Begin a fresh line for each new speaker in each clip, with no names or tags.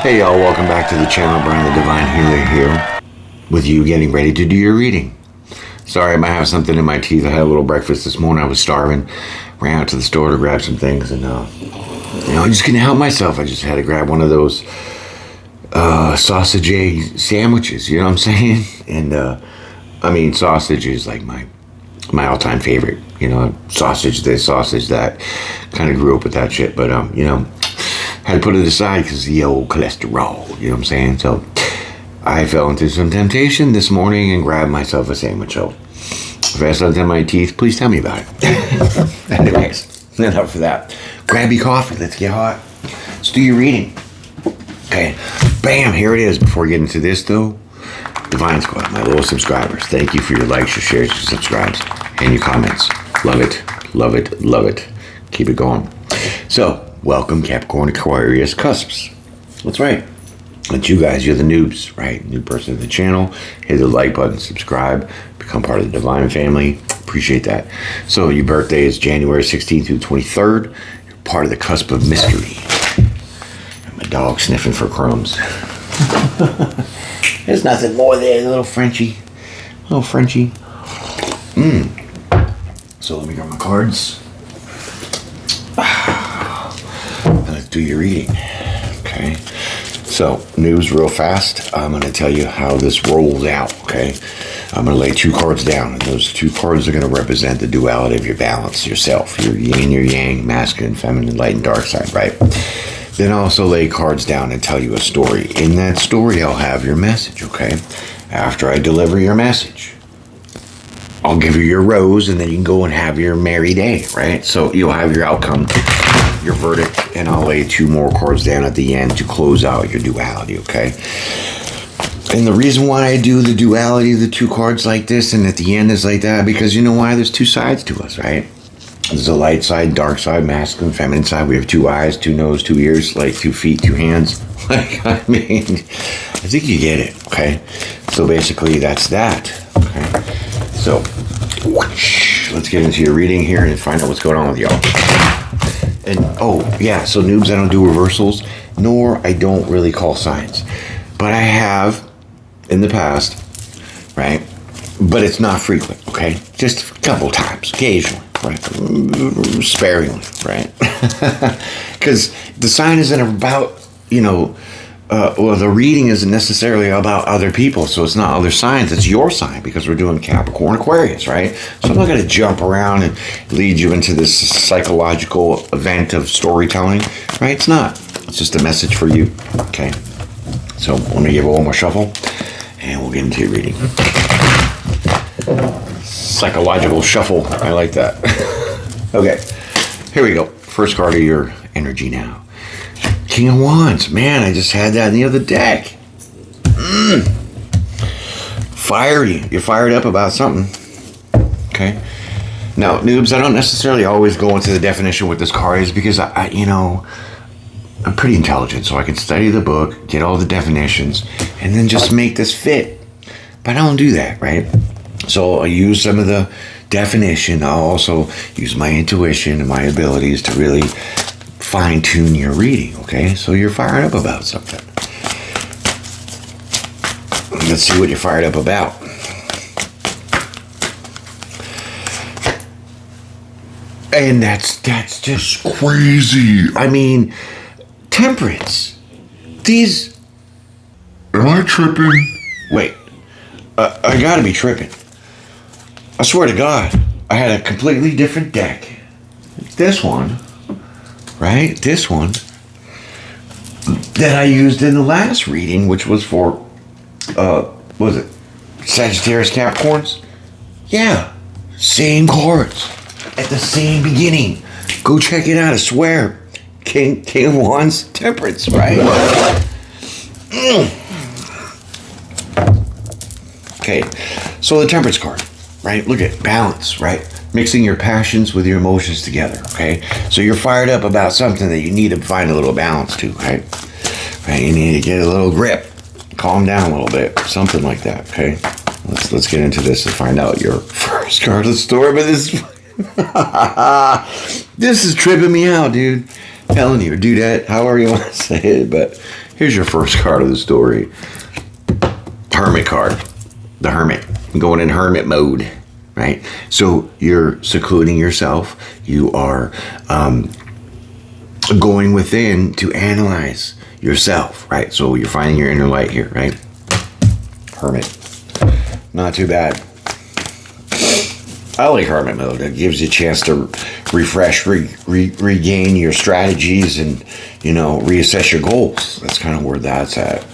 Hey y'all, welcome back to the channel. Brian the Divine Healer here with you getting ready to do your reading. Sorry, I might have something in my teeth. I had a little breakfast this morning. I was starving. Ran out to the store to grab some things and I just couldn't help myself. I just had to grab one of those sausage egg sandwiches, you know what I'm saying? And I mean, sausage is like my all-time favorite. You know, sausage this, sausage that. Kind of grew up with that shit, but had to put it aside because the old cholesterol, you know what I'm saying? So I fell into some temptation this morning and grabbed myself a sandwich. So if I have something in my teeth, please tell me about it. Anyways, enough of that. Grab your coffee, let's get hot. Let's do your reading. Okay, bam, here it is. Before we get into this though, Divine Squad, my little subscribers, thank you for your likes, your shares, your subscribes, and your comments. Love it, love it, love it. Keep it going. So, welcome Capricorn Aquarius Cusps. That's right. It's you guys, you're the noobs, right? New person to the channel. Hit the like button, subscribe, become part of the Divine family. Appreciate that. So your birthday is January 16th through 23rd. You're part of the cusp of mystery. And my dog sniffing for crumbs. There's nothing more there, little Frenchie. Little Frenchie. So let me grab my cards. Let's do your reading. Okay. So, news real fast. I'm going to tell you how this rolls out. Okay. I'm going to lay two cards down, and those two cards are going to represent the duality of your balance, yourself, your yin, your yang, masculine, feminine, light, and dark side, right? Then I'll also lay cards down and tell you a story. In that story, I'll have your message. Okay. After I deliver your message, I'll give you your rose, and then you can go and have your merry day, right? So you'll have your outcome, your verdict, and I'll lay two more cards down at the end to close out your duality, okay? And the reason why I do the duality of the two cards like this and at the end is like that, because you know why? There's two sides to us, right? There's a light side, dark side, masculine, feminine side. We have two eyes, two nose, two ears, like 2 feet, 2 hands. Like, I mean, I think you get it, okay? So basically, that's that, okay? So, let's get into your reading here and find out what's going on with y'all. And, oh, yeah, so noobs, I don't do reversals, nor I don't really call signs. But I have in the past, right? But it's not frequent, okay? Just a couple times, occasionally, right? Sparingly, right? Because the sign isn't about, the reading isn't necessarily about other people, so it's not other signs, it's your sign, because we're doing Capricorn Aquarius, right? So I'm not going to jump around and lead you into this psychological event of storytelling, right? It's not. It's just a message for you, okay? So let me give it one more shuffle, and we'll get into your reading. Psychological shuffle, I like that. Okay, here we go. First card of your energy now. King of Wands. Man, I just had that in the other deck. Fiery. You're fired up about something. Okay. Now, noobs, I don't necessarily always go into the definition with this card is because I'm pretty intelligent, so I can study the book, get all the definitions, and then just make this fit. But I don't do that, right? So I use some of the definition. I'll also use my intuition and my abilities to really fine-tune your reading, okay? So you're fired up about something. Let's see what you're fired up about. And that's just crazy. I mean, temperance. These...
Am I tripping?
Wait. I gotta be tripping. I swear to God, I had a completely different deck. This one. Right? This one that I used in the last reading, which was for, what was it? Sagittarius Capricorns? Yeah. Same cards. At the same beginning. Go check it out, I swear. King of Wands, Temperance, right? Okay. So the Temperance card, right? Look at balance, right? Mixing your passions with your emotions together, okay? So you're fired up about something that you need to find a little balance to, right? Right? You need to get a little grip, calm down a little bit, something like that, okay? Let's get into this and find out your first card of the story. But this is tripping me out, dude. Telling you, or dudette, however you want to say it, but here's your first card of the story. Hermit card. The Hermit. Going in hermit mode, right? So you're secluding yourself. You are going within to analyze yourself, right? So you're finding your inner light here, right? Hermit. Not too bad. I like hermit mode. It gives you a chance to refresh, regain your strategies, and reassess your goals. That's kind of where that's at.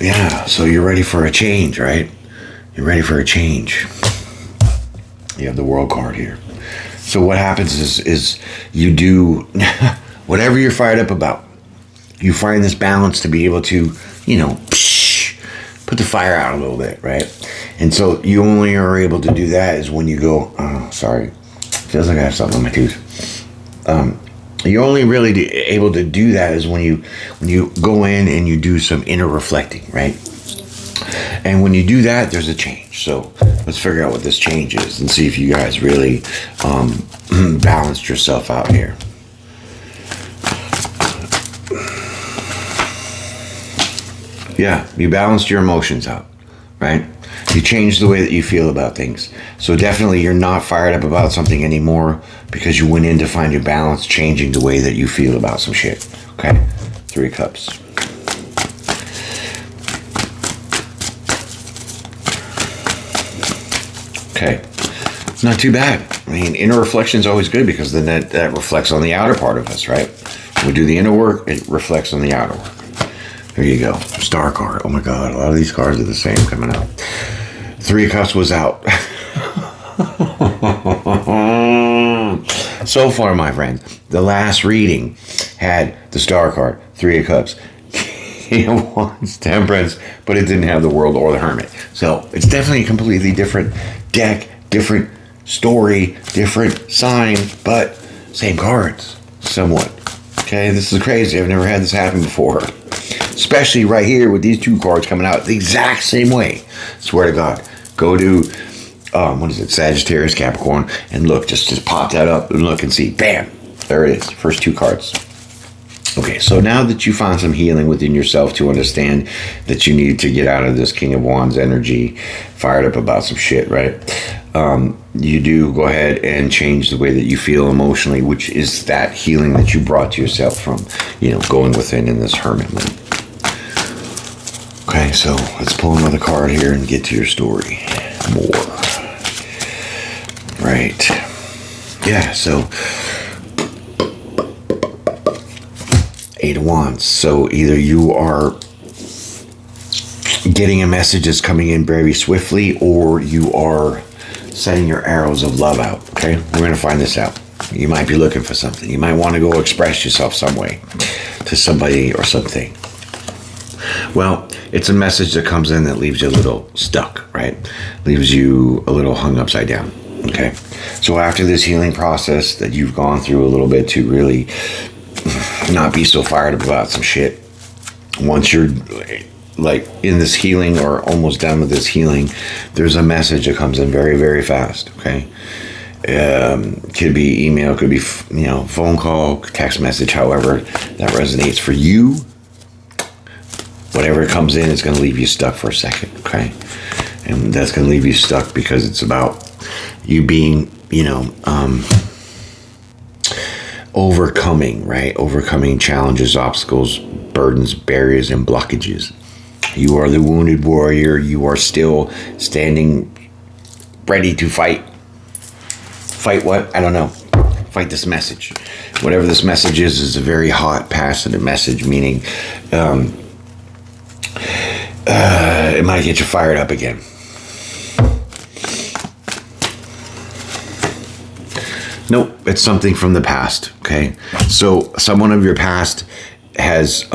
Yeah, so you're ready for a change, right? You're ready for a change. You have the World card here. So what happens is you do whatever you're fired up about. You find this balance to be able to, put the fire out a little bit, right? And so you only are able to do that is when you go, oh, sorry. Feels like I have something on my tooth. You're only really able to do that is when you go in and you do some inner reflecting, right? And when you do that, there's a change. So let's figure out what this change is and see if you guys really balanced yourself out here. Yeah, you balanced your emotions out, right? You changed the way that you feel about things. So definitely you're not fired up about something anymore because you went in to find your balance, changing the way that you feel about some shit. Okay? 3 of Cups. Okay. It's not too bad. I mean, inner reflection is always good because then that reflects on the outer part of us, right? When we do the inner work, it reflects on the outer work. There you go. Star card. Oh my God. A lot of these cards are the same coming out. 3 of Cups was out. So far, my friend, the last reading had the Star card, 3 of Cups, King of Wands, Temperance, but it didn't have the World or the Hermit. So it's definitely a completely different deck, different story, different sign, but same cards, somewhat. Okay, this is crazy. I've never had this happen before. Especially right here with these 2 cards coming out the exact same way. Swear to God. Go to, what is it, Sagittarius, Capricorn, and look, just pop that up and look and see. Bam! There it is. First 2 cards. Okay, so now that you found some healing within yourself to understand that you need to get out of this King of Wands energy, fired up about some shit, right? You do go ahead and change the way that you feel emotionally, which is that healing that you brought to yourself from, going within in this hermit mode. Okay, so let's pull another card here and get to your story more. Right. Yeah, so 8 of Wands. So either you are getting a message that's coming in very swiftly, or you are sending your arrows of love out. Okay, we're going to find this out. You might be looking for something. You might want to go express yourself some way to somebody or something. Well, it's a message that comes in that leaves you a little stuck, right? Leaves you a little hung upside down. Okay, so after this healing process that you've gone through a little bit to really not be so fired up about some shit, once you're like in this healing or almost done with this healing, there's a message that comes in very, very fast. Okay, could be email, could be phone call, text message, however that resonates for you. Whatever comes in is going to leave you stuck for a second. Okay, and that's going to leave you stuck because it's about you being overcoming, right? Overcoming challenges, obstacles, burdens, barriers, and blockages. You are the wounded warrior. You are still standing ready to fight. Fight what? I don't know. Fight this message. Whatever this message is a very hot, passionate message, meaning it might get you fired up again. Nope, it's something from the past, okay? So someone of your past has,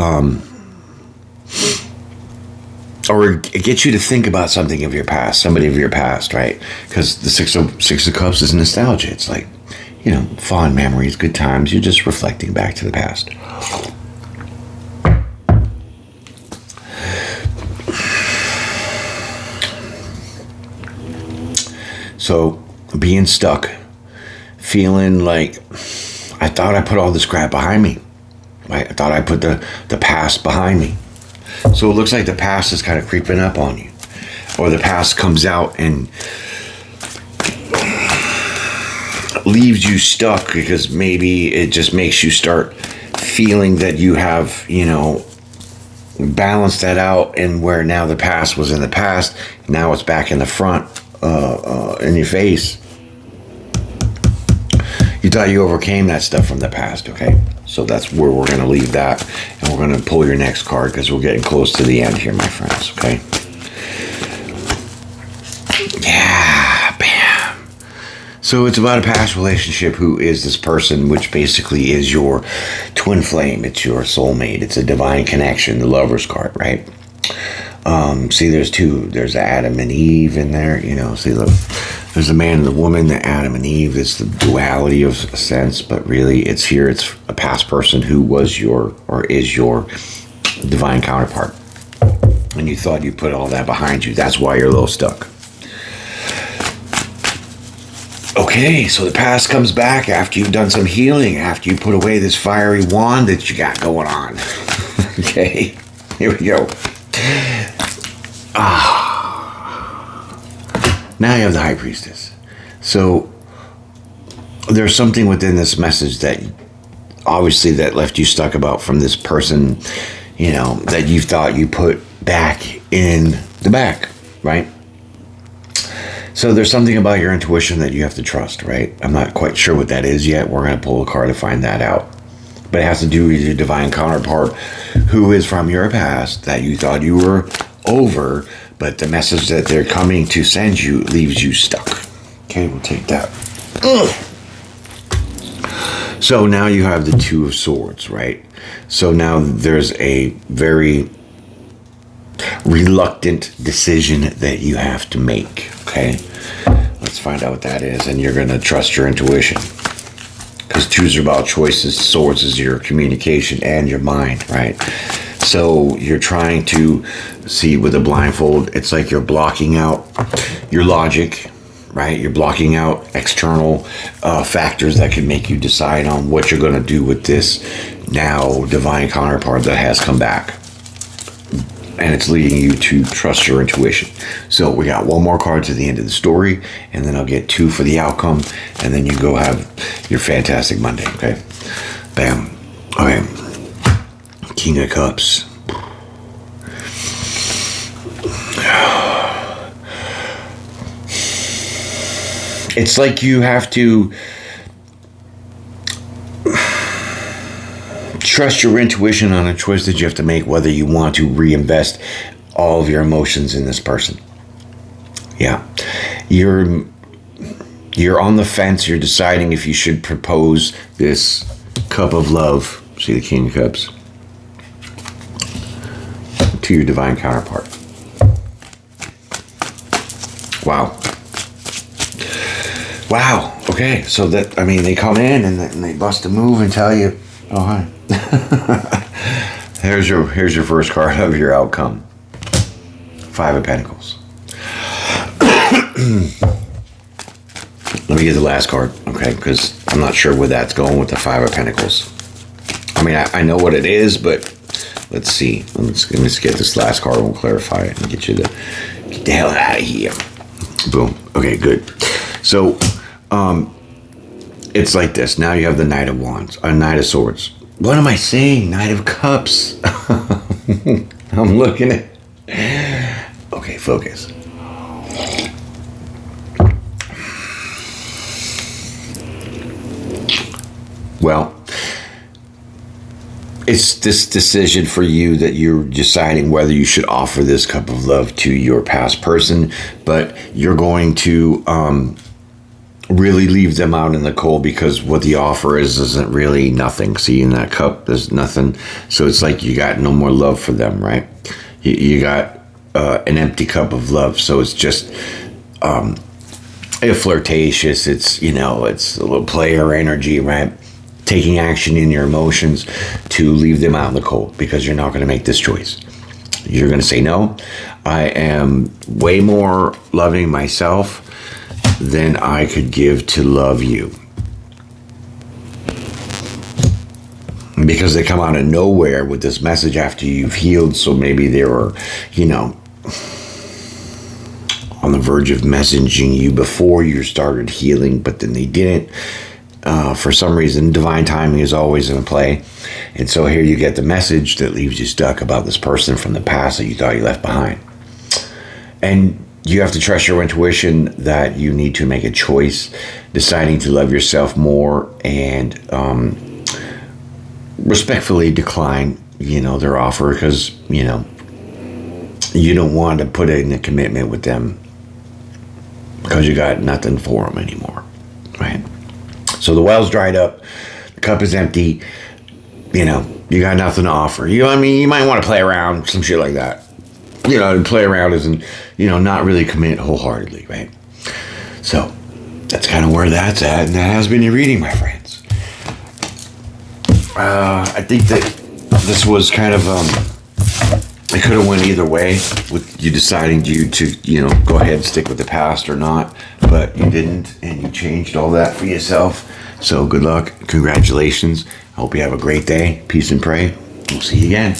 or it gets you to think about something of your past, somebody of your past, right? Because the Six of Cups is nostalgia. It's like, fond memories, good times. You're just reflecting back to the past. So being stuck, feeling like I thought I put all this crap behind me, Right? I thought I put the past behind me. So it looks like the past is kind of creeping up on you. Or the past comes out and leaves you stuck because maybe it just makes you start feeling that you have, balanced that out, and where now the past was in the past, now it's back in the front, in your face. You thought you overcame that stuff from the past, okay? So that's where we're going to leave that, and we're going to pull your next card because we're getting close to the end here, my friends, okay? Yeah, bam. So it's about a past relationship. Who is this person, which basically is your twin flame. It's your soulmate. It's a divine connection, the Lover's card, right? See, there's two. There's Adam and Eve in there, see, look. There's the man and the woman, the Adam and Eve. It's the duality of a sense, but really it's a past person who was or is your divine counterpart. And you thought you put all that behind you. That's why you're a little stuck. Okay, so the past comes back after you've done some healing, after you put away this fiery wand that you got going on. Okay, here we go. Now you have the High Priestess. So there's something within this message that obviously that left you stuck about from this person, that you thought you put back in the back, right? So there's something about your intuition that you have to trust, right? I'm not quite sure what that is yet. We're going to pull a card to find that out. But it has to do with your divine counterpart, who is from your past that you thought you were over, but the message that they're coming to send you leaves you stuck. Okay, we'll take that. So now you have the Two of Swords, right? So now there's a very reluctant decision that you have to make, okay? Let's find out what that is, and you're going to trust your intuition. Because twos are about choices, swords is your communication and your mind, right? So you're trying to see with a blindfold, it's like you're blocking out your logic, right? You're blocking out external factors that can make you decide on what you're going to do with this now divine counterpart that has come back. And it's leading you to trust your intuition. So we got one more card to the end of the story, and then I'll get two for the outcome, and then you go have your fantastic Monday, okay? Bam. Okay. King of Cups. It's like you have to trust your intuition on a choice that you have to make, whether you want to reinvest all of your emotions in this person. Yeah. You're on the fence. You're deciding if you should propose this cup of love, see the King of Cups, to your divine counterpart. Wow. Wow. Okay. So they come in and they bust a move and tell you, oh, hi. Here's your first card of your outcome. Five of Pentacles. Let me get the last card, okay? Because I'm not sure where that's going with the Five of Pentacles. I mean, I know what it is, but let's see. Let's get this last card. We'll clarify it and get the hell out of here. Boom. Okay, good. So, it's like this. Now you have the Knight of Wands, a Knight of Swords. What am I saying? Knight of Cups. I'm looking at... Okay, focus. Well, it's this decision for you that you're deciding whether you should offer this cup of love to your past person, but you're going to really leave them out in the cold, because what the offer isn't really nothing. See, in that cup, there's nothing. So it's like you got no more love for them, right? You got an empty cup of love. So it's just flirtatious. It's, it's a little player energy, right? Taking action in your emotions to leave them out in the cold, because you're not going to make this choice. You're going to say, no, I am way more loving myself than I could give to love you. because they come out of nowhere with this message after you've healed. So maybe they were, you know, on the verge of messaging you before you started healing, but then they didn't. For some reason, divine timing is always in play. And so here you get the message that leaves you stuck about this person from the past that you thought you left behind. And you have to trust your intuition that you need to make a choice, deciding to love yourself more and respectfully decline, you know, their offer, because, you know, you don't want to put in a commitment with them because you got nothing for them anymore, right? So the well's dried up, the cup is empty, you know, you got nothing to offer. You know what I mean? You might want to play around, some shit like that. You know, play around isn't, you know, not really commit wholeheartedly, right? So that's kind of where that's at, and that has been your reading, my friends. I think that this was kind of, it could have went either way with you deciding to, you know, go ahead and stick with the past or not, but you didn't, and you changed all that for yourself. So good luck. Congratulations. I hope you have a great day. Peace and pray. We'll see you again.